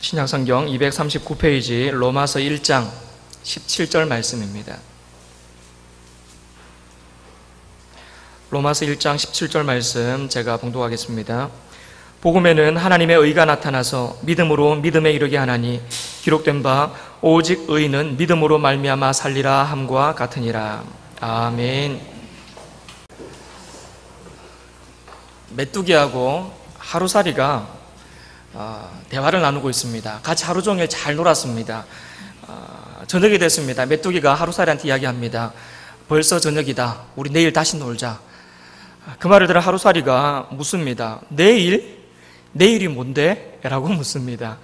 신약성경 239페이지 로마서 1장 17절 말씀입니다. 로마서 1장 17절 말씀 제가 봉독하겠습니다. 복음에는 하나님의 의가 나타나서 믿음으로 믿음에 이르게 하나니 기록된 바 오직 의인은 믿음으로 말미암아 살리라 함과 같으니라. 아멘. 메뚜기하고 하루살이가 대화를 나누고 있습니다. 같이 하루 종일 잘 놀았습니다. 저녁이 됐습니다. 메뚜기가 하루살이한테 이야기합니다. 벌써 저녁이다. 우리 내일 다시 놀자. 그 말을 들어 하루살이가 묻습니다. 내일이 뭔데? 라고 묻습니다.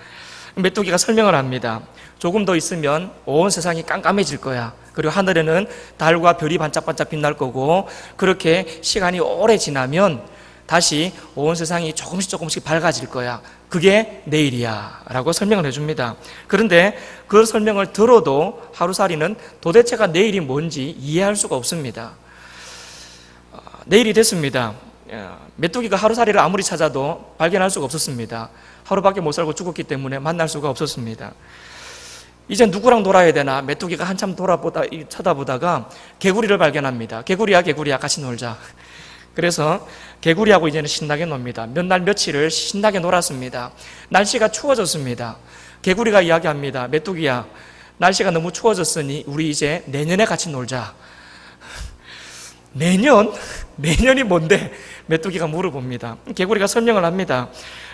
메뚜기가 설명을 합니다. 조금 더 있으면 온 세상이 깜깜해질 거야. 그리고 하늘에는 달과 별이 반짝반짝 빛날 거고, 그렇게 시간이 오래 지나면 다시 온 세상이 조금씩 밝아질 거야. 그게 내일이야 라고 설명을 해줍니다. 그런데 그 설명을 들어도 하루살이는 도대체가 내일이 뭔지 이해할 수가 없습니다. 내일이 됐습니다. 메뚜기가 하루살이를 아무리 찾아도 발견할 수가 없었습니다. 하루밖에 못 살고 죽었기 때문에 만날 수가 없었습니다. 이제 누구랑 놀아야 되나 메뚜기가 한참 쳐다보다가 개구리를 발견합니다. 개구리야 같이 놀자. 그래서 개구리하고 이제는 신나게 놉니다. 몇 날 며칠을 신나게 놀았습니다. 날씨가 추워졌습니다. 개구리가 이야기합니다. 메뚜기야, 날씨가 너무 추워졌으니 우리 이제 내년에 같이 놀자. 내년이 뭔데? 메뚜기가 물어봅니다. 개구리가 설명을 합니다.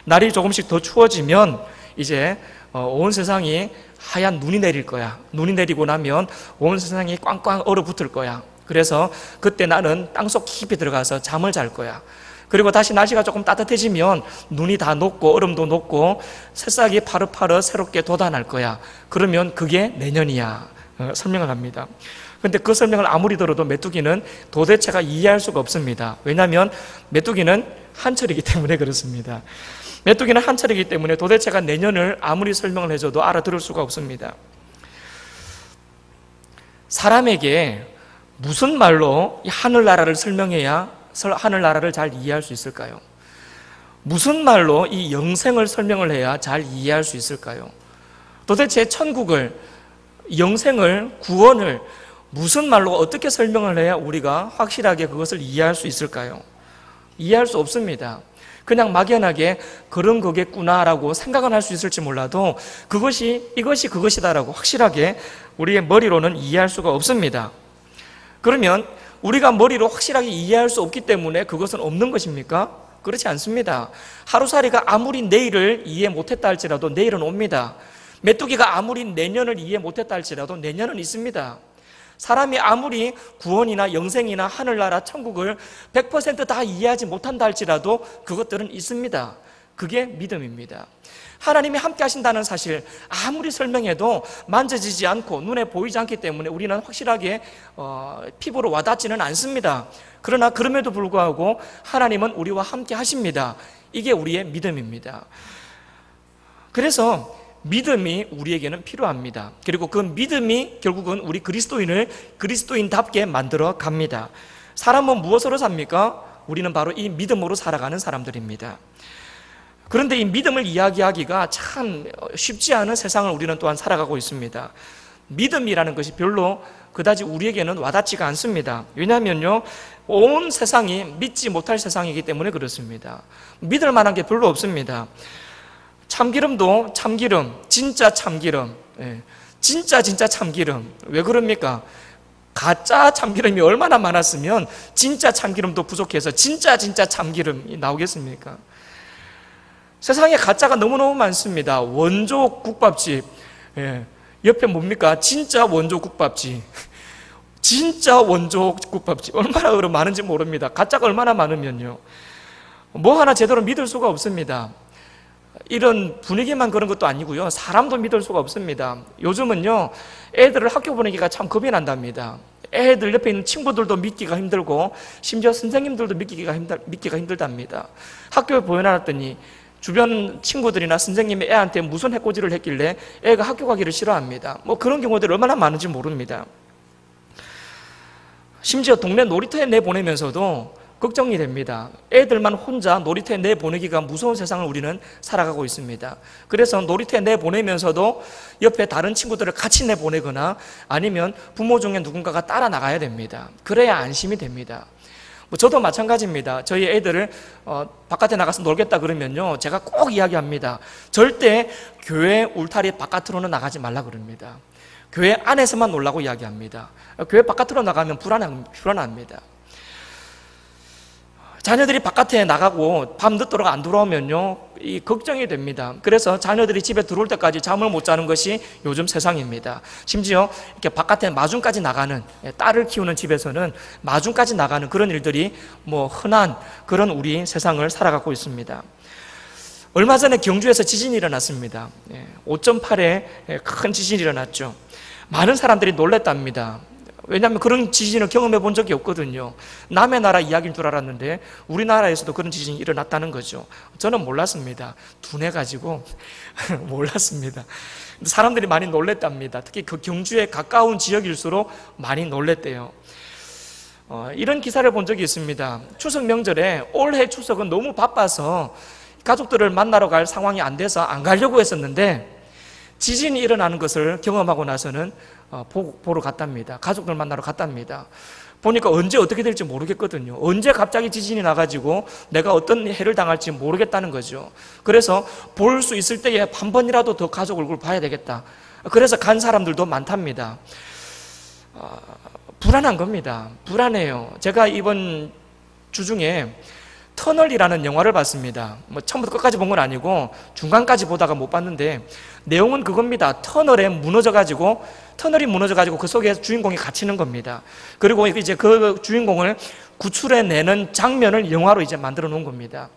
날이 조금씩 더 추워지면 이제 온 세상이 하얀 눈이 내릴 거야. 눈이 내리고 나면 온 세상이 꽝꽝 얼어붙을 거야. 그래서 그때 나는 땅속 깊이 들어가서 잠을 잘 거야. 그리고 다시 날씨가 조금 따뜻해지면 눈이 다 녹고 얼음도 녹고 새싹이 파릇파릇 새롭게 돋아날 거야. 그러면 그게 내년이야. 설명을 합니다. 그런데 그 설명을 아무리 들어도 메뚜기는 도대체가 이해할 수가 없습니다. 왜냐하면 메뚜기는 한철이기 때문에 그렇습니다. 메뚜기는 한철이기 때문에 도대체가 내년을 아무리 설명을 해줘도 알아들을 수가 없습니다. 사람에게 무슨 말로 이 하늘나라를 설명해야 하늘나라를 잘 이해할 수 있을까요? 무슨 말로 이 영생을 설명을 해야 잘 이해할 수 있을까요? 도대체 천국을, 영생을, 구원을 무슨 말로 어떻게 설명을 해야 우리가 확실하게 그것을 이해할 수 있을까요? 이해할 수 없습니다. 그냥 막연하게 그런 거겠구나라고 생각은 할 수 있을지 몰라도 이것이 그것이다라고 확실하게 우리의 머리로는 이해할 수가 없습니다. 그러면 우리가 머리로 확실하게 이해할 수 없기 때문에 그것은 없는 것입니까? 그렇지 않습니다. 하루살이가 아무리 내일을 이해 못했다 할지라도 내일은 옵니다. 메뚜기가 아무리 내년을 이해 못했다 할지라도 내년은 있습니다. 사람이 아무리 구원이나 영생이나 하늘나라 천국을 100% 다 이해하지 못한다 할지라도 그것들은 있습니다. 그게 믿음입니다. 하나님이 함께 하신다는 사실 아무리 설명해도 만져지지 않고 눈에 보이지 않기 때문에 우리는 확실하게 피부로 와닿지는 않습니다. 그러나 그럼에도 불구하고 하나님은 우리와 함께 하십니다. 이게 우리의 믿음입니다. 그래서 믿음이 우리에게는 필요합니다. 그리고 그 믿음이 결국은 우리 그리스도인을 그리스도인답게 만들어 갑니다. 사람은 무엇으로 삽니까? 우리는 바로 이 믿음으로 살아가는 사람들입니다. 그런데 이 믿음을 이야기하기가 참 쉽지 않은 세상을 우리는 또한 살아가고 있습니다. 믿음이라는 것이 별로 그다지 우리에게는 와닿지가 않습니다. 왜냐하면요, 온 세상이 믿지 못할 세상이기 때문에 그렇습니다. 믿을 만한 게 별로 없습니다. 참기름도 참기름, 진짜 참기름, 진짜 참기름. 왜 그럽니까? 가짜 참기름이 얼마나 많았으면 진짜 참기름도 부족해서 진짜 참기름이 나오겠습니까? 세상에 가짜가 너무너무 많습니다. 원조 국밥집, 옆에 뭡니까? 진짜 원조 국밥집. 진짜 원조 국밥집. 얼마나 많은지 모릅니다. 가짜가 얼마나 많으면요. 뭐 하나 제대로 믿을 수가 없습니다. 이런 분위기만 그런 것도 아니고요. 사람도 믿을 수가 없습니다. 요즘은요, 애들을 학교 보내기가 참 겁이 난답니다. 애들 옆에 있는 친구들도 믿기가 힘들고 심지어 선생님들도 믿기가 힘들답니다. 학교에 보내놨더니 주변 친구들이나 선생님이 애한테 무슨 해코지를 했길래 애가 학교 가기를 싫어합니다. 뭐 그런 경우들이 얼마나 많은지 모릅니다. 심지어 동네 놀이터에 내보내면서도 걱정이 됩니다. 애들만 혼자 놀이터에 내보내기가 무서운 세상을 우리는 살아가고 있습니다. 그래서 놀이터에 내보내면서도 옆에 다른 친구들을 같이 내보내거나 아니면 부모 중에 누군가가 따라 나가야 됩니다. 그래야 안심이 됩니다. 저도 마찬가지입니다. 저희 애들을 바깥에 나가서 놀겠다 그러면요, 제가 꼭 이야기합니다. 절대 교회 울타리 바깥으로는 나가지 말라 그럽니다. 교회 안에서만 놀라고 이야기합니다. 교회 바깥으로 나가면 불안합니다. 자녀들이 바깥에 나가고 밤 늦도록 안 돌아오면요, 이 걱정이 됩니다. 그래서 자녀들이 집에 들어올 때까지 잠을 못 자는 것이 요즘 세상입니다. 심지어 이렇게 바깥에 마중까지 나가는, 딸을 키우는 집에서는 마중까지 나가는 그런 일들이 흔한 그런 우리 세상을 살아가고 있습니다. 얼마 전에 경주에서 지진이 일어났습니다. 5.8의 큰 지진이 일어났죠. 많은 사람들이 놀랬답니다. 왜냐하면 그런 지진을 경험해 본 적이 없거든요. 남의 나라 이야기인 줄 알았는데 우리나라에서도 그런 지진이 일어났다는 거죠. 저는 몰랐습니다. 둔해가지고 몰랐습니다. 사람들이 많이 놀랬답니다. 특히 그 경주에 가까운 지역일수록 많이 놀랬대요. 이런 기사를 본 적이 있습니다. 추석 명절에 올해 추석은 너무 바빠서 가족들을 만나러 갈 상황이 안 돼서 안 가려고 했었는데 지진이 일어나는 것을 경험하고 나서는 보러 갔답니다. 가족들 만나러 갔답니다. 보니까 언제 어떻게 될지 모르겠거든요. 언제 갑자기 지진이 나가지고 내가 어떤 해를 당할지 모르겠다는 거죠. 그래서 볼 수 있을 때에 한 번이라도 더 가족 얼굴 봐야 되겠다. 그래서 간 사람들도 많답니다. 불안한 겁니다. 불안해요. 제가 이번 주 중에 터널이라는 영화를 봤습니다. 처음부터 끝까지 본 건 아니고 중간까지 보다가 못 봤는데 내용은 그겁니다. 터널이 무너져가지고 그 속에 주인공이 갇히는 겁니다. 그리고 이제 그 주인공을 구출해내는 장면을 영화로 이제 만들어 놓은 겁니다.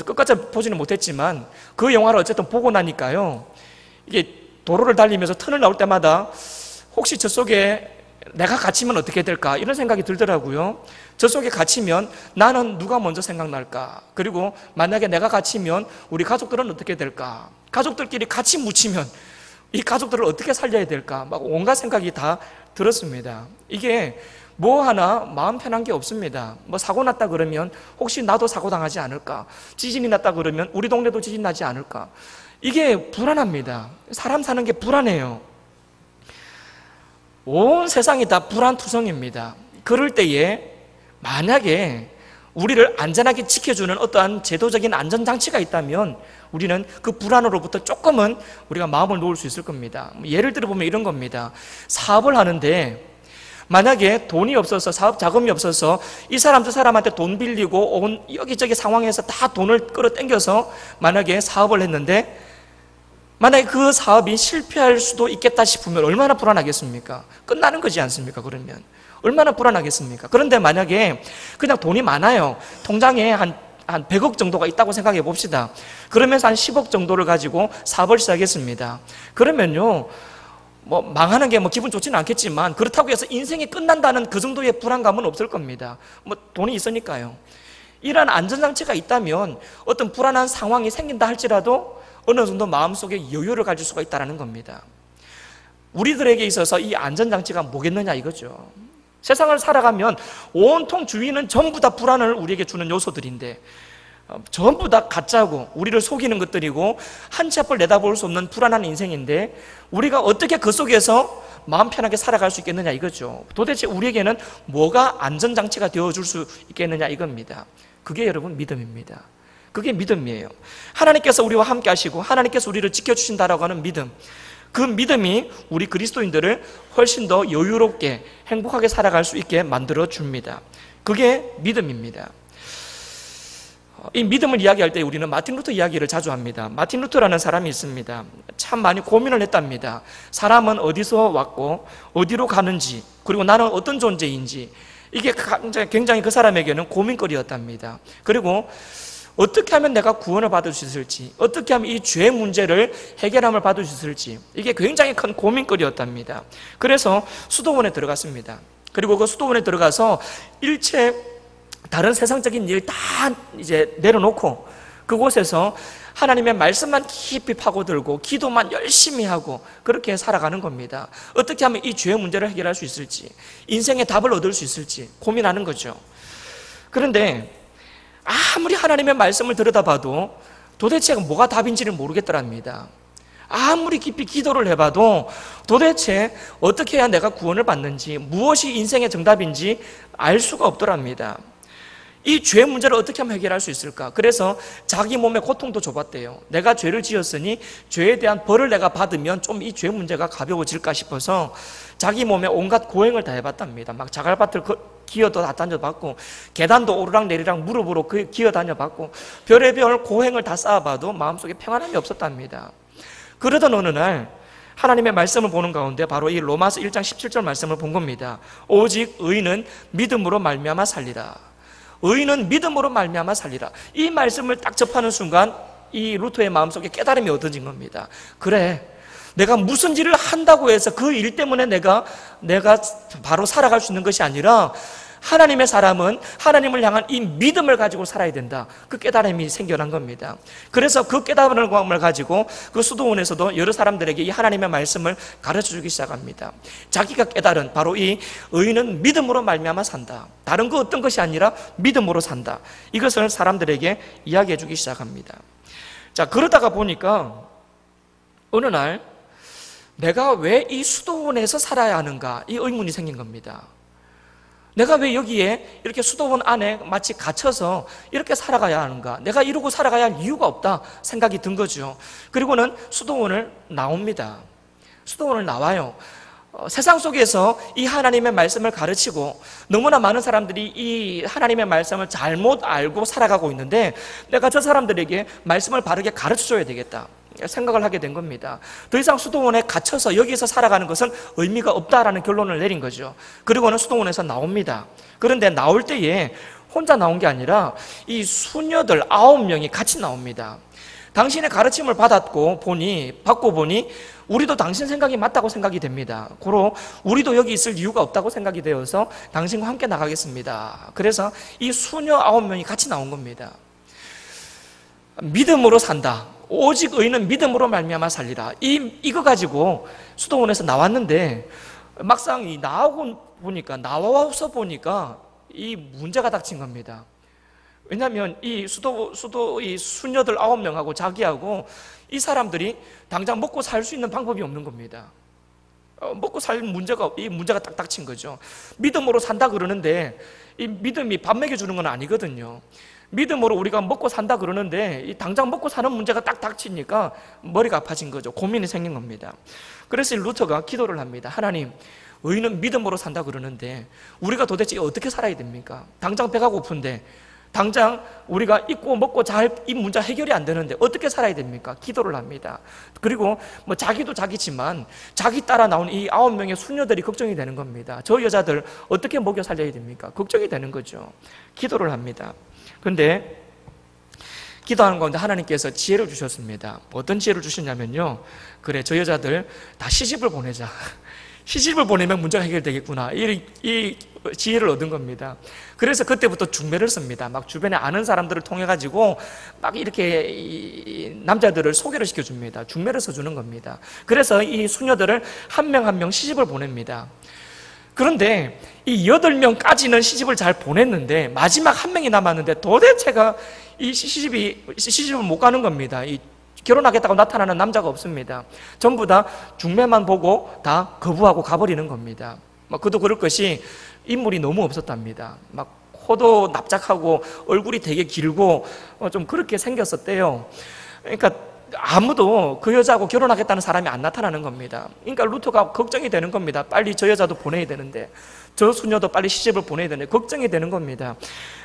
끝까지 보지는 못했지만 그 영화를 어쨌든 보고 나니까요, 이게 도로를 달리면서 터널 나올 때마다 혹시 저 속에 내가 갇히면 어떻게 될까 이런 생각이 들더라고요. 저 속에 갇히면 나는 누가 먼저 생각날까? 그리고 만약에 내가 갇히면 우리 가족들은 어떻게 될까? 가족들끼리 같이 묻히면 이 가족들을 어떻게 살려야 될까? 막 온갖 생각이 다 들었습니다. 이게 뭐 하나 마음 편한 게 없습니다. 사고 났다 그러면 혹시 나도 사고 당하지 않을까? 지진이 났다 그러면 우리 동네도 지진 나지 않을까? 이게 불안합니다. 사람 사는 게 불안해요. 온 세상이 다 불안투성입니다. 그럴 때에 만약에 우리를 안전하게 지켜주는 어떠한 제도적인 안전장치가 있다면 우리는 그 불안으로부터 조금은 우리가 마음을 놓을 수 있을 겁니다. 예를 들어 보면 이런 겁니다. 사업을 하는데 만약에 돈이 없어서, 사업 자금이 없어서 이 사람 저 사람한테 돈 빌리고 온 여기저기 상황에서 다 돈을 끌어당겨서 만약에 사업을 했는데 만약에 그 사업이 실패할 수도 있겠다 싶으면 얼마나 불안하겠습니까? 끝나는 거지 않습니까? 그러면 얼마나 불안하겠습니까? 그런데 만약에 그냥 돈이 많아요. 통장에 한 100억 정도가 있다고 생각해 봅시다. 그러면서 한 10억 정도를 가지고 사업을 시작했습니다. 그러면요, 망하는 게 기분 좋지는 않겠지만 그렇다고 해서 인생이 끝난다는 그 정도의 불안감은 없을 겁니다. 돈이 있으니까요. 이런 안전장치가 있다면 어떤 불안한 상황이 생긴다 할지라도 어느 정도 마음속에 여유를 가질 수가 있다는 겁니다. 우리들에게 있어서 이 안전장치가 뭐겠느냐 이거죠. 세상을 살아가면 온통 주위는 전부 다 불안을 우리에게 주는 요소들인데 전부 다 가짜고 우리를 속이는 것들이고 한 치 앞을 내다볼 수 없는 불안한 인생인데 우리가 어떻게 그 속에서 마음 편하게 살아갈 수 있겠느냐 이거죠. 도대체 우리에게는 뭐가 안전장치가 되어줄 수 있겠느냐 이겁니다. 그게 여러분 믿음입니다. 그게 믿음이에요. 하나님께서 우리와 함께 하시고 하나님께서 우리를 지켜주신다라고 하는 믿음, 그 믿음이 우리 그리스도인들을 훨씬 더 여유롭게 행복하게 살아갈 수 있게 만들어 줍니다. 그게 믿음입니다. 이 믿음을 이야기할 때 우리는 마틴 루터 이야기를 자주 합니다. 마틴 루터라는 사람이 있습니다. 참 많이 고민을 했답니다. 사람은 어디서 왔고 어디로 가는지, 그리고 나는 어떤 존재인지, 이게 굉장히 그 사람에게는 고민거리였답니다. 그리고 어떻게 하면 내가 구원을 받을 수 있을지, 어떻게 하면 이 죄 문제를 해결함을 받을 수 있을지, 이게 굉장히 큰 고민거리였답니다. 그래서 수도원에 들어갔습니다. 그리고 그 수도원에 들어가서 일체 다른 세상적인 일 다 이제 내려놓고 그곳에서 하나님의 말씀만 깊이 파고들고 기도만 열심히 하고 그렇게 살아가는 겁니다. 어떻게 하면 이 죄 문제를 해결할 수 있을지, 인생의 답을 얻을 수 있을지 고민하는 거죠. 그런데 아무리 하나님의 말씀을 들여다봐도 도대체 뭐가 답인지를 모르겠더랍니다. 아무리 깊이 기도를 해봐도 도대체 어떻게 해야 내가 구원을 받는지, 무엇이 인생의 정답인지 알 수가 없더랍니다. 이 죄 문제를 어떻게 하면 해결할 수 있을까? 그래서 자기 몸의 고통도 줘봤대요. 내가 죄를 지었으니 죄에 대한 벌을 내가 받으면 좀 이 죄 문제가 가벼워질까 싶어서 자기 몸에 온갖 고행을 다 해봤답니다. 막 자갈밭을 기어도 다 다녀봤고, 계단도 오르락 내리락 무릎으로 기어 다녀봤고, 별의별 고행을 다 쌓아봐도 마음속에 평안함이 없었답니다. 그러던 어느 날 하나님의 말씀을 보는 가운데 바로 이 로마서 1장 17절 말씀을 본 겁니다. 오직 의인은 믿음으로 말미암아 살리라. 의인은 믿음으로 말미암아 살리라. 이 말씀을 딱 접하는 순간 이 루터의 마음속에 깨달음이 얻어진 겁니다. 그래, 내가 무슨 일을 한다고 해서 그 일 때문에 내가 바로 살아갈 수 있는 것이 아니라 하나님의 사람은 하나님을 향한 이 믿음을 가지고 살아야 된다. 그 깨달음이 생겨난 겁니다. 그래서 그 깨달음을 가지고 그 수도원에서도 여러 사람들에게 이 하나님의 말씀을 가르쳐주기 시작합니다. 자기가 깨달은 바로 이 의인은 믿음으로 말미암아 산다. 다른 거 어떤 것이 아니라 믿음으로 산다. 이것을 사람들에게 이야기해주기 시작합니다. 자, 그러다가 보니까 어느 날 내가 왜 이 수도원에서 살아야 하는가, 이 의문이 생긴 겁니다. 내가 왜 여기에 이렇게 수도원 안에 마치 갇혀서 이렇게 살아가야 하는가? 내가 이러고 살아가야 할 이유가 없다 생각이 든 거죠. 그리고는 수도원을 나옵니다. 수도원을 나와요. 세상 속에서 이 하나님의 말씀을 가르치고 너무나 많은 사람들이 이 하나님의 말씀을 잘못 알고 살아가고 있는데 내가 저 사람들에게 말씀을 바르게 가르쳐줘야 되겠다 생각을 하게 된 겁니다. 더 이상 수도원에 갇혀서 여기서 살아가는 것은 의미가 없다라는 결론을 내린 거죠. 그리고는 수도원에서 나옵니다. 그런데 나올 때에 혼자 나온 게 아니라 이 수녀들 9명이 같이 나옵니다. 당신의 가르침을 받고 보니 우리도 당신 생각이 맞다고 생각이 됩니다. 고로 우리도 여기 있을 이유가 없다고 생각이 되어서 당신과 함께 나가겠습니다. 그래서 이 수녀 9명이 같이 나온 겁니다. 믿음으로 산다. 오직 의인은 믿음으로 말미암아 살리라. 이거 가지고 수도원에서 나왔는데 막상 나와서 보니까 이 문제가 닥친 겁니다. 왜냐하면 이 이 수녀들 9명하고 자기하고 이 사람들이 당장 먹고 살 수 있는 방법이 없는 겁니다. 먹고 살 이 문제가 딱 닥친 거죠. 믿음으로 산다 그러는데 이 믿음이 밥 먹여주는 건 아니거든요. 믿음으로 우리가 먹고 산다 그러는데 이 당장 먹고 사는 문제가 딱 닥치니까 머리가 아파진 거죠. 고민이 생긴 겁니다. 그래서 루터가 기도를 합니다. 하나님, 의인은 믿음으로 산다 그러는데 우리가 도대체 어떻게 살아야 됩니까? 당장 배가 고픈데, 당장 우리가 입고 먹고 잘 이 문제 해결이 안 되는데 어떻게 살아야 됩니까? 기도를 합니다. 그리고 자기도 자기지만 자기 따라 나온 이 9명의 수녀들이 걱정이 되는 겁니다. 저 여자들 어떻게 먹여 살려야 됩니까? 걱정이 되는 거죠. 기도를 합니다. 그런데 기도하는 가운데 하나님께서 지혜를 주셨습니다. 어떤 지혜를 주셨냐면요, 그래, 저 여자들 다 시집을 보내자. 시집을 보내면 문제가 해결되겠구나. 이 지혜를 얻은 겁니다. 그래서 그때부터 중매를 씁니다. 막 주변에 아는 사람들을 통해 가지고 막 이렇게 이 남자들을 소개를 시켜줍니다. 중매를 써주는 겁니다. 그래서 이 수녀들을 한 명 한 명 시집을 보냅니다. 그런데 이 8명까지는 시집을 잘 보냈는데 마지막 한 명이 남았는데 도대체가 이 시집을 못 가는 겁니다. 이 결혼하겠다고 나타나는 남자가 없습니다. 전부 다 중매만 보고 다 거부하고 가버리는 겁니다. 그도 그럴 것이 인물이 너무 없었답니다. 막 코도 납작하고 얼굴이 되게 길고 좀 그렇게 생겼었대요. 그러니까 아무도 그 여자하고 결혼하겠다는 사람이 안 나타나는 겁니다. 그러니까 루터가 걱정이 되는 겁니다. 빨리 저 여자도 보내야 되는데, 저 수녀도 빨리 시집을 보내야 되는데 걱정이 되는 겁니다.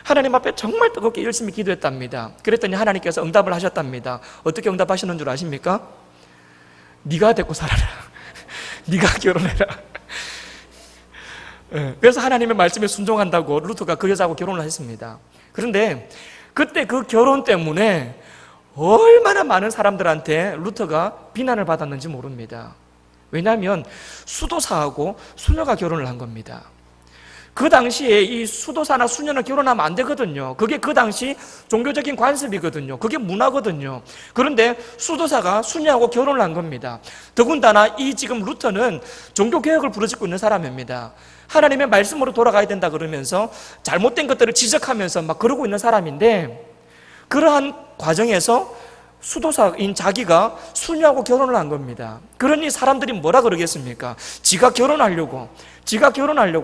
하나님 앞에 정말 뜨겁게 열심히 기도했답니다. 그랬더니 하나님께서 응답을 하셨답니다. 어떻게 응답하셨는 줄 아십니까? 네가 데리고 살아라. 네가 결혼해라. 그래서 하나님의 말씀에 순종한다고 루터가 그 여자하고 결혼을 했습니다. 그런데 그때 그 결혼 때문에 얼마나 많은 사람들한테 루터가 비난을 받았는지 모릅니다. 왜냐하면 수도사하고 수녀가 결혼을 한 겁니다. 그 당시에 이 수도사나 수녀는 결혼하면 안 되거든요. 그게 그 당시 종교적인 관습이거든요. 그게 문화거든요. 그런데 수도사가 수녀하고 결혼을 한 겁니다. 더군다나 이 지금 루터는 종교개혁을 부르짖고 있는 사람입니다. 하나님의 말씀으로 돌아가야 된다 그러면서 잘못된 것들을 지적하면서 막 그러고 있는 사람인데, 그러한 과정에서 수도사인 자기가 수녀하고 결혼을 한 겁니다. 그러니 사람들이 뭐라 그러겠습니까? 지가 결혼하려고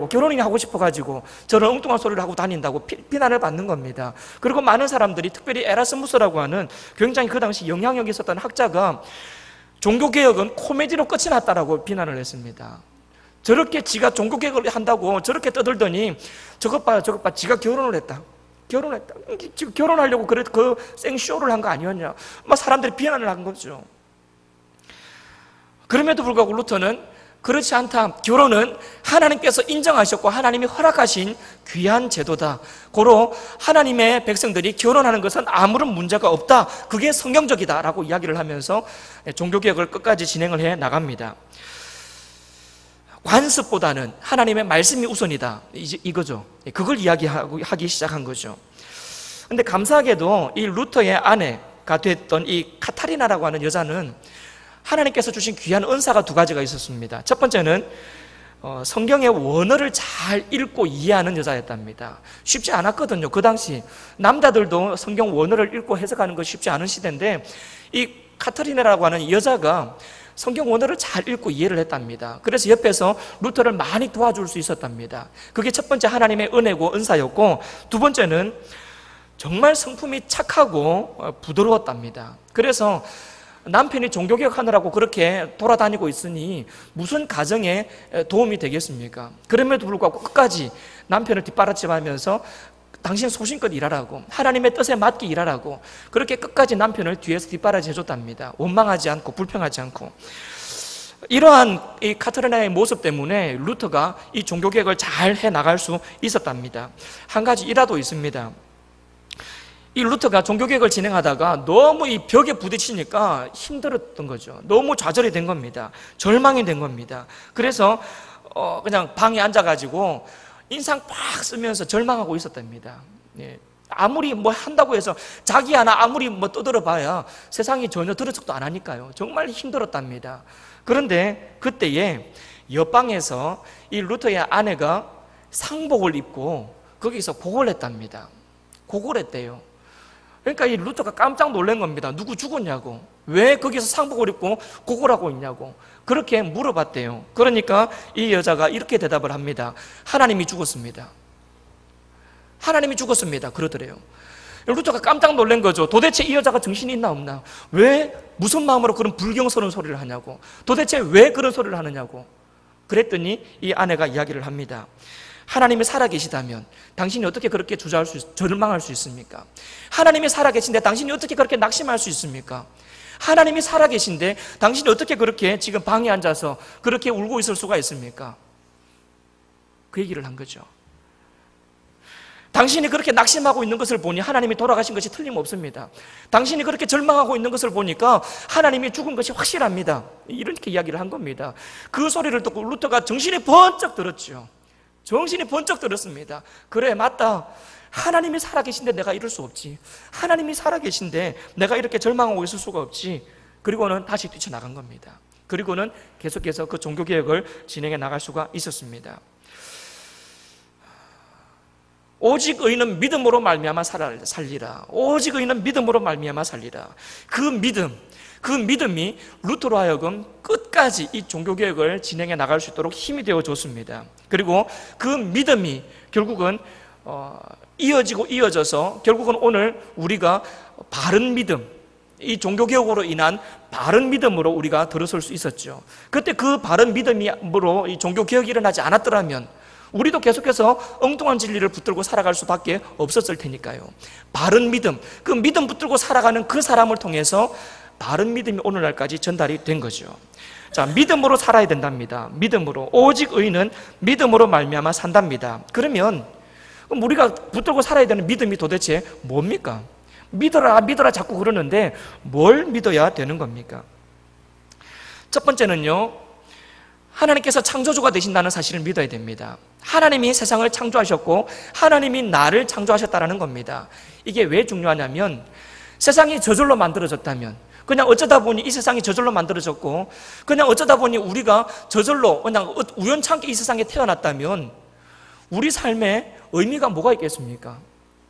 결혼이 하고 싶어가지고 저런 엉뚱한 소리를 하고 다닌다고 비난을 받는 겁니다. 그리고 많은 사람들이, 특별히 에라스무스라고 하는 굉장히 그 당시 영향력이 있었던 학자가 종교개혁은 코미디로 끝이 났다라고 비난을 했습니다. 저렇게 지가 종교개혁을 한다고 저렇게 떠들더니 저것 봐 지가 결혼했다. 지금 결혼하려고 그 생쇼를 한 거 아니었냐, 막 사람들이 비난을 한 거죠. 그럼에도 불구하고 루터는 그렇지 않다. 결혼은 하나님께서 인정하셨고 하나님이 허락하신 귀한 제도다. 고로 하나님의 백성들이 결혼하는 것은 아무런 문제가 없다. 그게 성경적이다 라고 이야기를 하면서 종교개혁을 끝까지 진행을 해 나갑니다. 관습보다는 하나님의 말씀이 우선이다, 이거죠. 그걸 이야기하기 시작한 거죠. 근데 감사하게도 이 루터의 아내가 됐던 이 카타리나라고 하는 여자는 하나님께서 주신 귀한 은사가 두 가지가 있었습니다. 첫 번째는 성경의 원어를 잘 읽고 이해하는 여자였답니다. 쉽지 않았거든요. 그 당시 남자들도 성경 원어를 읽고 해석하는 것이 쉽지 않은 시대인데, 이 카타리나라고 하는 여자가 성경 원어를 잘 읽고 이해를 했답니다. 그래서 옆에서 루터를 많이 도와줄 수 있었답니다. 그게 첫 번째 하나님의 은혜고 은사였고, 두 번째는 정말 성품이 착하고 부드러웠답니다. 그래서 남편이 종교개혁하느라고 그렇게 돌아다니고 있으니 무슨 가정에 도움이 되겠습니까? 그럼에도 불구하고 끝까지 남편을 뒷바라지하면서 당신 소신껏 일하라고, 하나님의 뜻에 맞게 일하라고, 그렇게 끝까지 남편을 뒤에서 뒷바라지 해줬답니다. 원망하지 않고 불평하지 않고. 이러한 이 카타리나의 모습 때문에 루터가 이 종교개혁을 잘 해나갈 수 있었답니다. 한 가지 일화도 있습니다. 이 루터가 종교개혁을 진행하다가 너무 이 벽에 부딪히니까 힘들었던 거죠. 너무 좌절이 된 겁니다. 절망이 된 겁니다. 그래서 그냥 방에 앉아가지고 인상 팍 쓰면서 절망하고 있었답니다. 예. 아무리 뭐 한다고 해서 자기 하나 아무리 뭐 떠들어봐야 세상이 전혀 들은 척도 안 하니까요. 정말 힘들었답니다. 그런데 그때에 옆방에서 이 루터의 아내가 상복을 입고 거기서 곡을 했답니다. 곡을 했대요. 그러니까 이 루터가 깜짝 놀란 겁니다. 누구 죽었냐고, 왜 거기서 상복을 입고 곡을 하고 있냐고 그렇게 물어봤대요. 그러니까 이 여자가 이렇게 대답을 합니다. 하나님이 죽었습니다. 하나님이 죽었습니다. 그러더래요. 루터가 깜짝 놀란 거죠. 도대체 이 여자가 정신이 있나 없나, 왜 무슨 마음으로 그런 불경스러운 소리를 하냐고, 도대체 왜 그런 소리를 하느냐고. 그랬더니 이 아내가 이야기를 합니다. 하나님이 살아계시다면 당신이 어떻게 그렇게 절망할 수 있습니까? 하나님이 살아계신데 당신이 어떻게 그렇게 낙심할 수 있습니까? 하나님이 살아계신데 당신이 어떻게 그렇게 지금 방에 앉아서 그렇게 울고 있을 수가 있습니까? 그 얘기를 한 거죠. 당신이 그렇게 낙심하고 있는 것을 보니 하나님이 돌아가신 것이 틀림없습니다. 당신이 그렇게 절망하고 있는 것을 보니까 하나님이 죽은 것이 확실합니다. 이렇게 이야기를 한 겁니다. 그 소리를 듣고 루터가 정신이 번쩍 들었죠. 정신이 번쩍 들었습니다. 그래, 맞다. 하나님이 살아계신데 내가 이럴 수 없지. 하나님이 살아계신데 내가 이렇게 절망하고 있을 수가 없지. 그리고는 다시 뛰쳐나간 겁니다. 그리고는 계속해서 그 종교개혁을 진행해 나갈 수가 있었습니다. 오직 의인은 믿음으로 말미암아 살리라. 오직 의인은 믿음으로 말미암아 살리라. 그 믿음이 루터로 하여금 끝까지 이 종교개혁을 진행해 나갈 수 있도록 힘이 되어줬습니다. 그리고 그 믿음이 결국은 이어져서 결국은 오늘 우리가 바른 믿음, 이 종교개혁으로 인한 바른 믿음으로 우리가 들어설 수 있었죠. 그때 그 바른 믿음으로 이 종교개혁이 일어나지 않았더라면 우리도 계속해서 엉뚱한 진리를 붙들고 살아갈 수밖에 없었을 테니까요. 바른 믿음, 그 믿음 붙들고 살아가는 그 사람을 통해서 바른 믿음이 오늘날까지 전달이 된 거죠. 자, 믿음으로 살아야 된답니다. 믿음으로. 오직 의인은 믿음으로 말미암아 산답니다. 그러면 우리가 붙들고 살아야 되는 믿음이 도대체 뭡니까? 믿어라 자꾸 그러는데 뭘 믿어야 되는 겁니까? 첫 번째는요, 하나님께서 창조주가 되신다는 사실을 믿어야 됩니다. 하나님이 세상을 창조하셨고 하나님이 나를 창조하셨다는 겁니다. 이게 왜 중요하냐면 세상이 저절로 만들어졌다면, 그냥 어쩌다 보니 이 세상이 저절로 만들어졌고 그냥 어쩌다 보니 우리가 저절로 그냥 우연찮게 이 세상에 태어났다면 우리 삶에 의미가 뭐가 있겠습니까?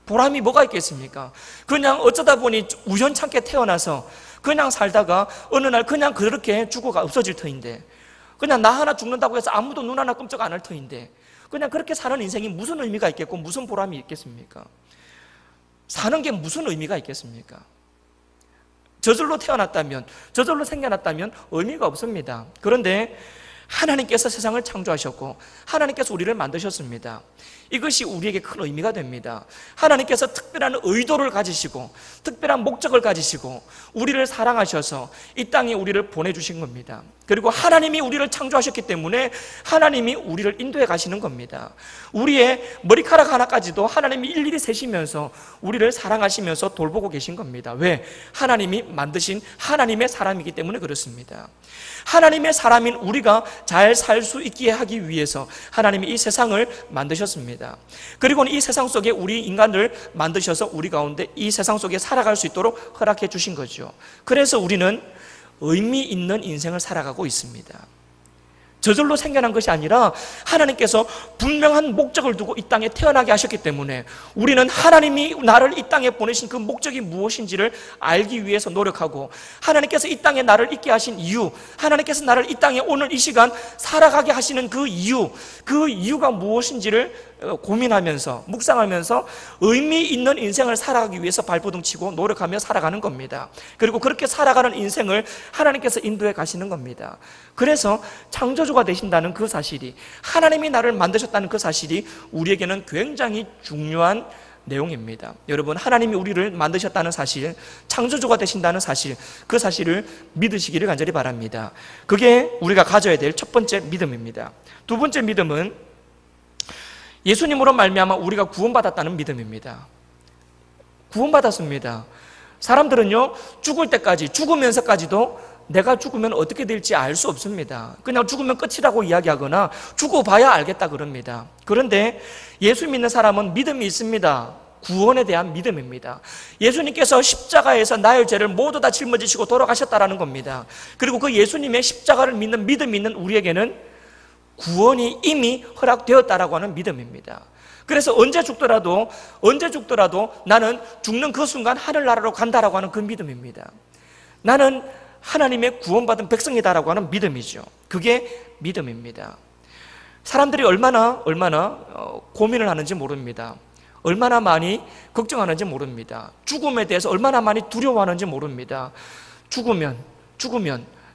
보람이 뭐가 있겠습니까? 그냥 어쩌다 보니 우연찮게 태어나서 그냥 살다가 어느 날 그냥 그렇게 죽어가 없어질 터인데, 그냥 나 하나 죽는다고 해서 아무도 눈 하나 끔찍 안 할 터인데 그냥 그렇게 사는 인생이 무슨 의미가 있겠고 무슨 보람이 있겠습니까? 사는 게 무슨 의미가 있겠습니까? 저절로 태어났다면, 저절로 생겨났다면 의미가 없습니다. 그런데 하나님께서 세상을 창조하셨고 하나님께서 우리를 만드셨습니다. 이것이 우리에게 큰 의미가 됩니다. 하나님께서 특별한 의도를 가지시고 특별한 목적을 가지시고 우리를 사랑하셔서 이 땅에 우리를 보내주신 겁니다. 그리고 하나님이 우리를 창조하셨기 때문에 하나님이 우리를 인도해 가시는 겁니다. 우리의 머리카락 하나까지도 하나님이 일일이 세시면서 우리를 사랑하시면서 돌보고 계신 겁니다. 왜? 하나님이 만드신 하나님의 사람이기 때문에 그렇습니다. 하나님의 사람인 우리가 잘 살 수 있게 하기 위해서 하나님이 이 세상을 만드셨습니다. 그리고 이 세상 속에 우리 인간을 만드셔서 우리 가운데 이 세상 속에 살아갈 수 있도록 허락해 주신 거죠. 그래서 우리는 의미 있는 인생을 살아가고 있습니다. 저절로 생겨난 것이 아니라 하나님께서 분명한 목적을 두고 이 땅에 태어나게 하셨기 때문에 우리는 하나님이 나를 이 땅에 보내신 그 목적이 무엇인지를 알기 위해서 노력하고, 하나님께서 이 땅에 나를 있게 하신 이유, 하나님께서 나를 이 땅에 오늘 이 시간 살아가게 하시는 그 이유가 무엇인지를 고민하면서 묵상하면서 의미 있는 인생을 살아가기 위해서 발버둥치고 노력하며 살아가는 겁니다. 그리고 그렇게 살아가는 인생을 하나님께서 인도해 가시는 겁니다. 그래서 창조주가 되신다는 그 사실이, 하나님이 나를 만드셨다는 그 사실이 우리에게는 굉장히 중요한 내용입니다. 여러분, 하나님이 우리를 만드셨다는 사실, 창조주가 되신다는 사실, 그 사실을 믿으시기를 간절히 바랍니다. 그게 우리가 가져야 될 첫 번째 믿음입니다. 두 번째 믿음은 예수님으로 말미암아 우리가 구원받았다는 믿음입니다. 구원받았습니다. 사람들은요, 죽을 때까지, 죽으면서까지도 내가 죽으면 어떻게 될지 알 수 없습니다. 그냥 죽으면 끝이라고 이야기하거나 죽어봐야 알겠다 그럽니다. 그런데 예수 믿는 사람은 믿음이 있습니다. 구원에 대한 믿음입니다. 예수님께서 십자가에서 나의 죄를 모두 다 짊어지시고 돌아가셨다라는 겁니다. 그리고 그 예수님의 십자가를 믿는 믿음이 있는 우리에게는 구원이 이미 허락되었다라고 하는 믿음입니다. 그래서 언제 죽더라도 나는 죽는 그 순간 하늘나라로 간다라고 하는 그 믿음입니다. 나는 하나님의 구원받은 백성이다라고 하는 믿음이죠. 그게 믿음입니다. 사람들이 얼마나 고민을 하는지 모릅니다. 얼마나 많이 걱정하는지 모릅니다. 죽음에 대해서 얼마나 많이 두려워하는지 모릅니다. 죽으면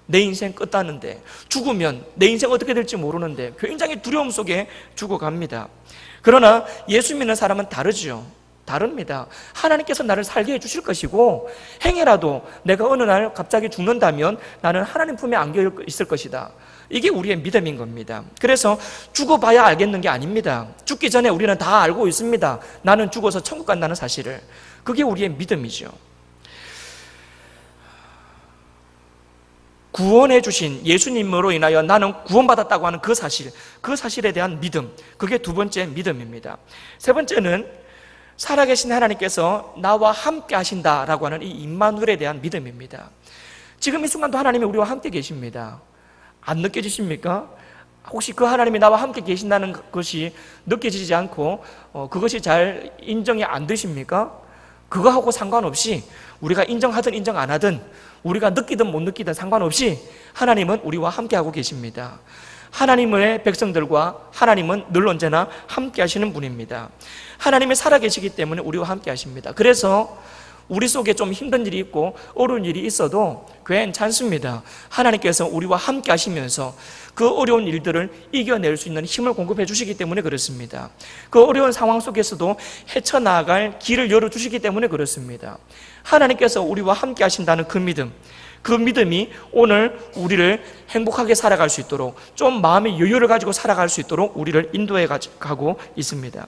내 인생 끝나는데, 죽으면 내 인생 어떻게 될지 모르는데 굉장히 두려움 속에 죽어갑니다. 그러나 예수 믿는 사람은 다릅니다. 하나님께서 나를 살게 해주실 것이고, 행여라도 내가 어느 날 갑자기 죽는다면 나는 하나님 품에 안겨 있을 것이다. 이게 우리의 믿음인 겁니다. 그래서 죽어봐야 알겠는 게 아닙니다. 죽기 전에 우리는 다 알고 있습니다. 나는 죽어서 천국 간다는 사실을. 그게 우리의 믿음이죠. 구원해 주신 예수님으로 인하여 나는 구원받았다고 하는 그 사실에 대한 믿음, 그게 두 번째 믿음입니다. 세 번째는 살아계신 하나님께서 나와 함께 하신다라고 하는 이 임마누엘에 대한 믿음입니다. 지금 이 순간도 하나님이 우리와 함께 계십니다. 안 느껴지십니까? 혹시 그 하나님이 나와 함께 계신다는 것이 느껴지지 않고 그것이 잘 인정이 안 되십니까? 그거하고 상관없이, 우리가 인정하든 인정 안 하든, 우리가 느끼든 못 느끼든 상관없이 하나님은 우리와 함께하고 계십니다. 하나님의 백성들과 하나님은 늘 언제나 함께 하시는 분입니다. 하나님이 살아계시기 때문에 우리와 함께 하십니다. 그래서 우리 속에 좀 힘든 일이 있고 어려운 일이 있어도 괜찮습니다. 하나님께서 우리와 함께 하시면서 그 어려운 일들을 이겨낼 수 있는 힘을 공급해 주시기 때문에 그렇습니다. 그 어려운 상황 속에서도 헤쳐나갈 길을 열어주시기 때문에 그렇습니다. 하나님께서 우리와 함께 하신다는 그 믿음이 오늘 우리를 행복하게 살아갈 수 있도록, 좀 마음의 여유를 가지고 살아갈 수 있도록 우리를 인도해 가고 있습니다.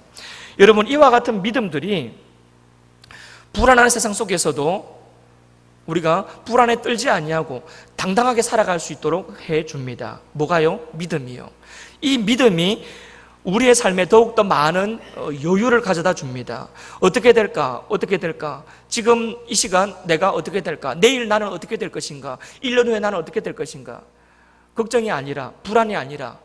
여러분, 이와 같은 믿음들이 불안한 세상 속에서도 우리가 불안에 떨지 아니하고 당당하게 살아갈 수 있도록 해줍니다. 뭐가요? 믿음이요. 이 믿음이 우리의 삶에 더욱더 많은 여유를 가져다 줍니다. 어떻게 될까? 어떻게 될까? 지금 이 시간 내가 어떻게 될까? 내일 나는 어떻게 될 것인가? 1년 후에 나는 어떻게 될 것인가? 걱정이 아니라, 불안이 아니라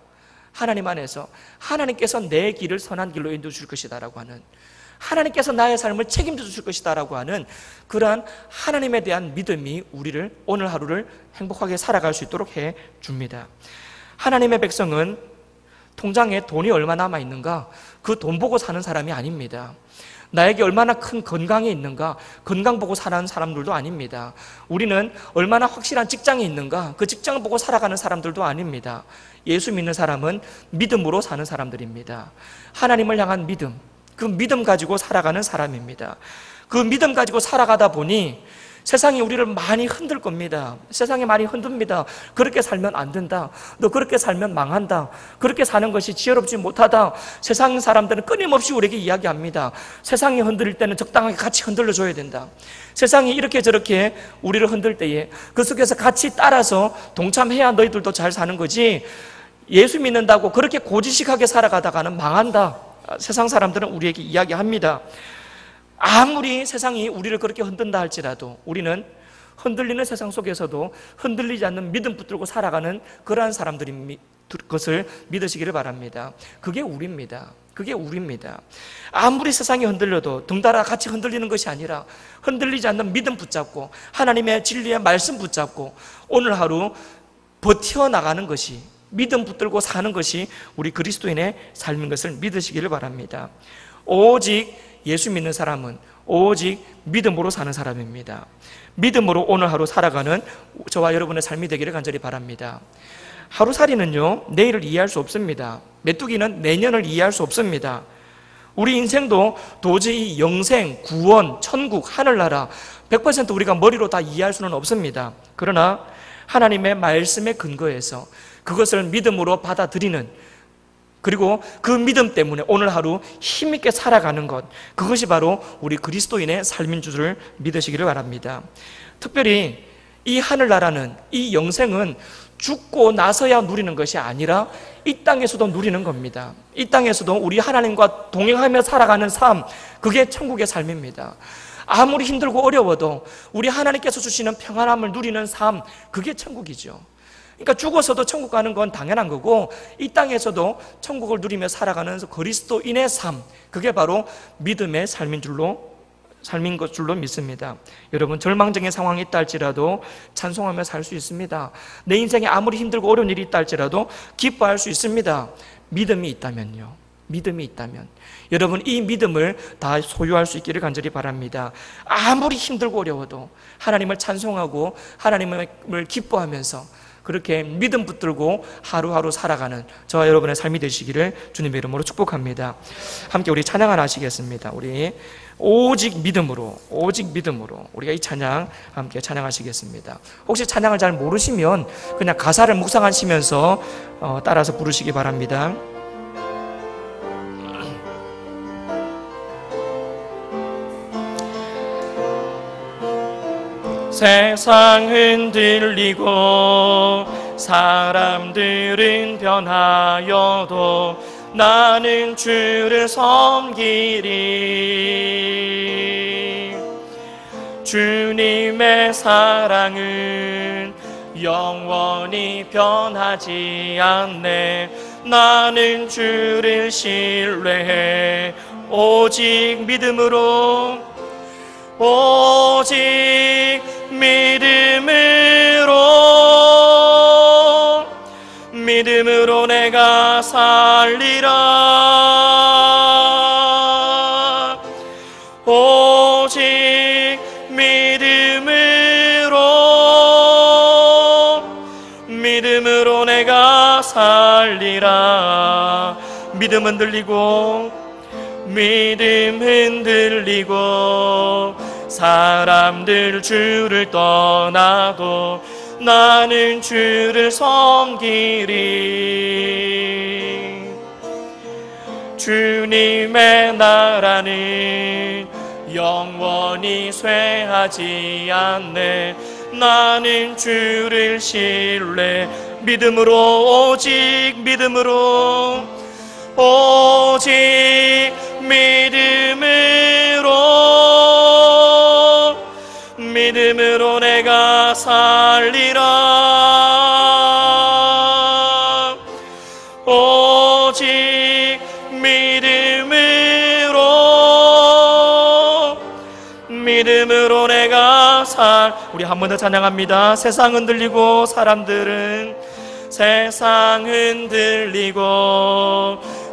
하나님 안에서 하나님께서 내 길을 선한 길로 인도해 줄 것이다 라고 하는, 하나님께서 나의 삶을 책임져 줄 것이다 라고 하는 그러한 하나님에 대한 믿음이 우리를 오늘 하루를 행복하게 살아갈 수 있도록 해 줍니다. 하나님의 백성은 통장에 돈이 얼마 남아 있는가, 그 돈 보고 사는 사람이 아닙니다. 나에게 얼마나 큰 건강이 있는가, 건강 보고 사는 사람들도 아닙니다. 우리는 얼마나 확실한 직장이 있는가, 그 직장을 보고 살아가는 사람들도 아닙니다. 예수 믿는 사람은 믿음으로 사는 사람들입니다. 하나님을 향한 믿음, 그 믿음 가지고 살아가는 사람입니다. 그 믿음 가지고 살아가다 보니 세상이 우리를 많이 흔들 겁니다. 세상이 많이 흔듭니다. 그렇게 살면 안 된다. 너 그렇게 살면 망한다. 그렇게 사는 것이 지혜롭지 못하다. 세상 사람들은 끊임없이 우리에게 이야기합니다. 세상이 흔들릴 때는 적당하게 같이 흔들려줘야 된다. 세상이 이렇게 저렇게 우리를 흔들 때에 그 속에서 같이 따라서 동참해야 너희들도 잘 사는 거지, 예수 믿는다고 그렇게 고지식하게 살아가다가는 망한다. 세상 사람들은 우리에게 이야기합니다. 아무리 세상이 우리를 그렇게 흔든다 할지라도 우리는 흔들리는 세상 속에서도 흔들리지 않는 믿음 붙들고 살아가는 그러한 사람들인 것을 믿으시기를 바랍니다. 그게 우리입니다. 그게 우리입니다. 아무리 세상이 흔들려도 덩달아 같이 흔들리는 것이 아니라 흔들리지 않는 믿음 붙잡고 하나님의 진리의 말씀 붙잡고 오늘 하루 버텨나가는 것이, 믿음 붙들고 사는 것이 우리 그리스도인의 삶인 것을 믿으시기를 바랍니다. 오직 예수 믿는 사람은 오직 믿음으로 사는 사람입니다. 믿음으로 오늘 하루 살아가는 저와 여러분의 삶이 되기를 간절히 바랍니다. 하루살이는요, 내일을 이해할 수 없습니다. 메뚜기는 내년을 이해할 수 없습니다. 우리 인생도 도저히 영생, 구원, 천국, 하늘나라 100% 우리가 머리로 다 이해할 수는 없습니다. 그러나 하나님의 말씀에 근거해서 그것을 믿음으로 받아들이는, 그리고 그 믿음 때문에 오늘 하루 힘있게 살아가는 것, 그것이 바로 우리 그리스도인의 삶인 줄을 믿으시기를 바랍니다. 특별히 이 하늘나라는, 이 영생은 죽고 나서야 누리는 것이 아니라 이 땅에서도 누리는 겁니다. 이 땅에서도 우리 하나님과 동행하며 살아가는 삶, 그게 천국의 삶입니다. 아무리 힘들고 어려워도 우리 하나님께서 주시는 평안함을 누리는 삶, 그게 천국이죠. 그러니까 죽어서도 천국 가는 건 당연한 거고, 이 땅에서도 천국을 누리며 살아가는 그리스도인의 삶, 그게 바로 믿음의 삶인 것 줄로 믿습니다. 여러분, 절망적인 상황이 있다 할지라도 찬송하며 살 수 있습니다. 내 인생에 아무리 힘들고 어려운 일이 있다 할지라도 기뻐할 수 있습니다. 믿음이 있다면요. 믿음이 있다면 여러분, 이 믿음을 다 소유할 수 있기를 간절히 바랍니다. 아무리 힘들고 어려워도 하나님을 찬송하고 하나님을 기뻐하면서 그렇게 믿음 붙들고 하루하루 살아가는 저와 여러분의 삶이 되시기를 주님의 이름으로 축복합니다. 함께 우리 찬양 하나 하시겠습니다. 우리 오직 믿음으로 우리가 이 찬양 함께 찬양하시겠습니다. 혹시 찬양을 잘 모르시면 그냥 가사를 묵상하시면서 따라서 부르시기 바랍니다. 세상 흔들리고 사람들은 변하여도 나는 주를 섬기리. 주님의 사랑은 영원히 변하지 않네. 나는 주를 신뢰해 오직 믿음으로 믿음으로 내가 살리라. 오직 믿음으로 내가 살리라. 믿음 흔들리고 사람들 주를 떠나도 나는 주를 섬기리. 주님의 나라는 영원히 쇠하지 않네. 나는 주를 신뢰 믿음으로 오직 믿음으로 오직 믿음으로 내가 살리라. 오직 믿음으로 내가 우리 한 번 더 찬양합니다. 세상 흔들리고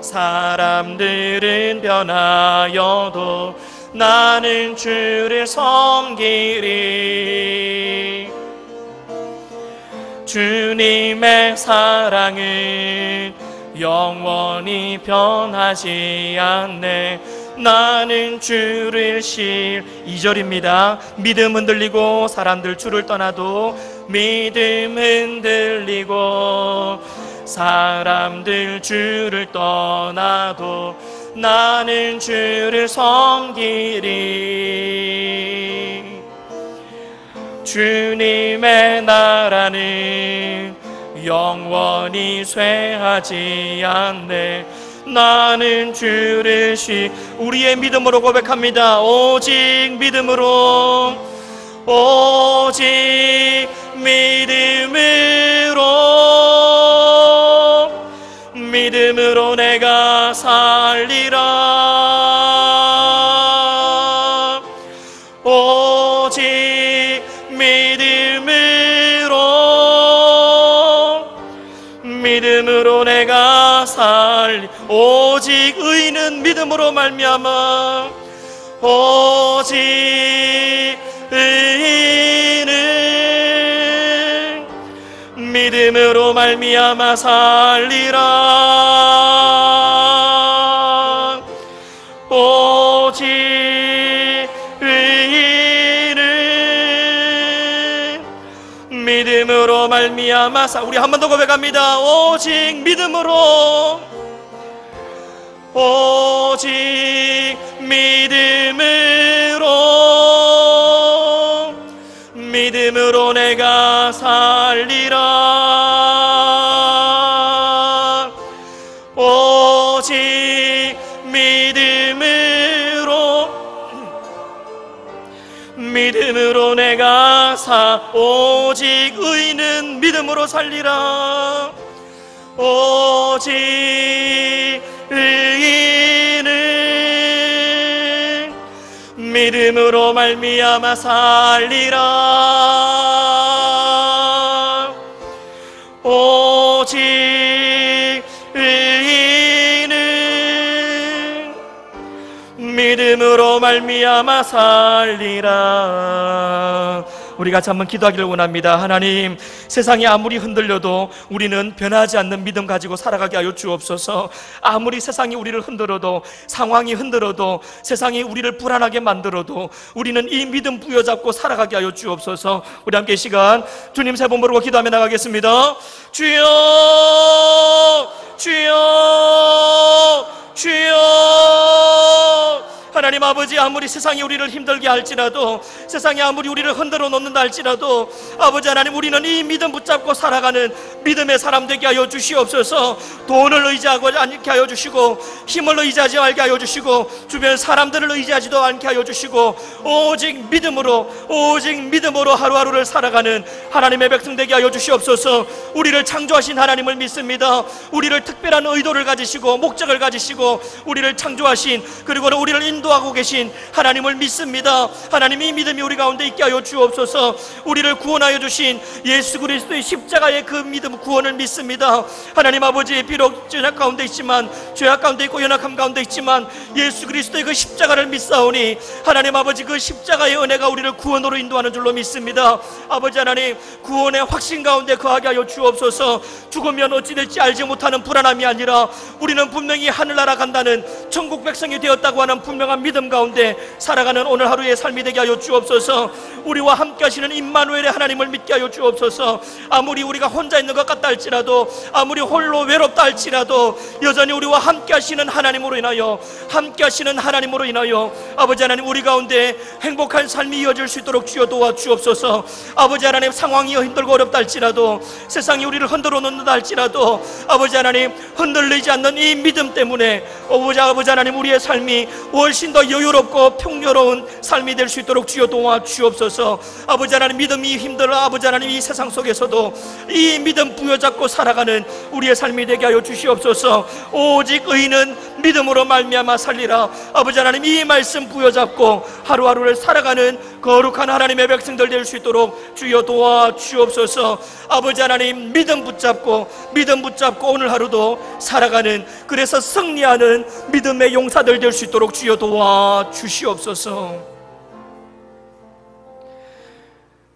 사람들은 변하여도 나는 주를 섬기리. 주님의 사랑은 영원히 변하지 않네. 나는 주를 2절입니다. 믿음 흔들리고 사람들 주를 떠나도, 믿음 흔들리고 사람들 주를 떠나도 나는 주를 섬기리. 주님의 나라는 영원히 쇠하지 않네. 나는 주를 우리의 믿음으로 고백합니다. 오직 믿음으로 내가 살리라. 오직 믿음으로 내가 오직 의인은 믿음으로 말미암아, 오직 의인은 믿음으로 말미암아 살리라. 오직 의인은 믿음으로 말미암아 우리 한 번 더 고백합니다. 오직 믿음으로 내가 살리라. 오직 믿음으로 내가 오직 의인은 믿음으로 살리라. 오직 의인은 믿음으로 말미암아 살리라. 오직 의인은 믿음으로 말미암아 살리라. 우리 같이 한번 기도하기를 원합니다. 하나님, 세상이 아무리 흔들려도 우리는 변하지 않는 믿음 가지고 살아가게 하여 주옵소서. 아무리 세상이 우리를 흔들어도, 상황이 흔들어도, 세상이 우리를 불안하게 만들어도 우리는 이 믿음 부여잡고 살아가게 하여 주옵소서. 우리 함께 이 시간 주님 세 번 부르고 기도하며 나가겠습니다. 주여, 주여, 주여. 하나님 아버지, 아무리 세상이 우리를 힘들게 할지라도, 세상이 아무리 우리를 흔들어 놓는다 할지라도, 아버지 하나님, 우리는 이 믿음 붙잡고 살아가는 믿음의 사람 되게 하여 주시옵소서. 돈을 의지하고 않게 하여 주시고, 힘을 의지하지 않게 하여 주시고, 주변 사람들을 의지하지도 않게 하여 주시고, 오직 믿음으로 하루하루를 살아가는 하나님의 백성 되게 하여 주시옵소서. 우리를 창조하신 하나님을 믿습니다. 우리를 특별한 의도를 가지시고 목적을 가지시고 우리를 창조하신, 그리고 우리를 인도하고 계신 하나님을 믿습니다. 하나님, 이 믿음이 우리 가운데 있게 하여 주옵소서. 우리를 구원하여 주신 예수 그리스도의 십자가의 그 믿음, 구원을 믿습니다. 하나님 아버지, 비록 연약 가운데 있지만, 죄악 가운데 있고 연약함 가운데 있지만 예수 그리스도의 그 십자가를 믿사오니 하나님 아버지, 그 십자가의 은혜가 우리를 구원으로 인도하는 줄로 믿습니다. 아버지 하나님, 구원의 확신 가운데 거하게 하여 주옵소서. 죽으면 어찌 될지 알지 못하는 불안함이 아니라 우리는 분명히 하늘나라 간다는 천국 백성이 되었다고 하는 분명한 풍성한 믿음 가운데 살아가는 오늘 하루의 삶이 되게 하여 주옵소서. 우리와 함께 하시는 임마누엘의 하나님을 믿게 하여 주옵소서. 아무리 우리가 혼자 있는 것 같다 할지라도, 아무리 홀로 외롭다 할지라도 여전히 우리와 함께 하시는 하나님으로 인하여, 함께 하시는 하나님으로 인하여 아버지 하나님, 우리 가운데 행복한 삶이 이어질 수 있도록 주여 도와주옵소서. 아버지 하나님, 상황이 힘들고 어렵다 할지라도, 세상이 우리를 흔들어 놓는다 할지라도 아버지 하나님, 흔들리지 않는 이 믿음 때문에 아버지 하나님, 우리의 삶이 훨씬 더 여유롭고 평화로운 삶이 될 수 있도록 주여 도와주옵소서. 아버지 하나님, 믿음이 힘들어 아버지 하나님, 이 세상 속에서도 이 믿음 부여잡고 살아가는 우리의 삶이 되게 하여 주시옵소서. 오직 의인은 믿음으로 말미암아 살리라. 아버지 하나님, 이 말씀 부여잡고 하루하루를 살아가는 거룩한 하나님의 백성들 될 수 있도록 주여 도와주옵소서. 아버지 하나님, 믿음 붙잡고 오늘 하루도 살아가는, 그래서 승리하는 믿음의 용사들 될 수 있도록 주여 도와주시옵소서.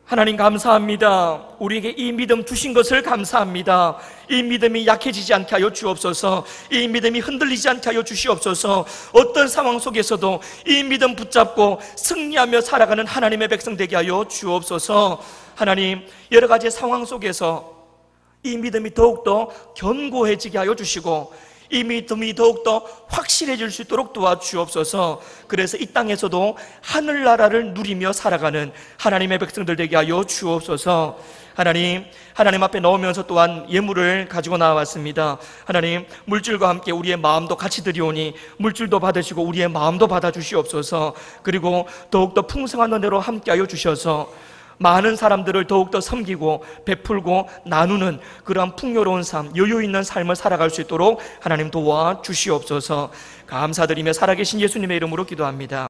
하나님 감사합니다. 우리에게 이 믿음 주신 것을 감사합니다. 이 믿음이 약해지지 않게 하여 주옵소서. 이 믿음이 흔들리지 않게 하여 주시옵소서. 어떤 상황 속에서도 이 믿음 붙잡고 승리하며 살아가는 하나님의 백성 되게 하여 주옵소서. 하나님, 여러 가지 상황 속에서 이 믿음이 더욱더 견고해지게 하여 주시고 이 믿음이 더욱더 확실해질 수 있도록 도와주옵소서. 그래서 이 땅에서도 하늘나라를 누리며 살아가는 하나님의 백성들 되게 하여 주옵소서. 하나님 앞에 나오면서 또한 예물을 가지고 나왔습니다. 하나님, 물질과 함께 우리의 마음도 같이 드리오니 물질도 받으시고 우리의 마음도 받아주시옵소서. 그리고 더욱더 풍성한 은혜로 함께하여 주셔서 많은 사람들을 더욱더 섬기고 베풀고 나누는 그러한 풍요로운 삶, 여유 있는 삶을 살아갈 수 있도록 하나님 도와주시옵소서. 감사드리며 살아계신 예수님의 이름으로 기도합니다.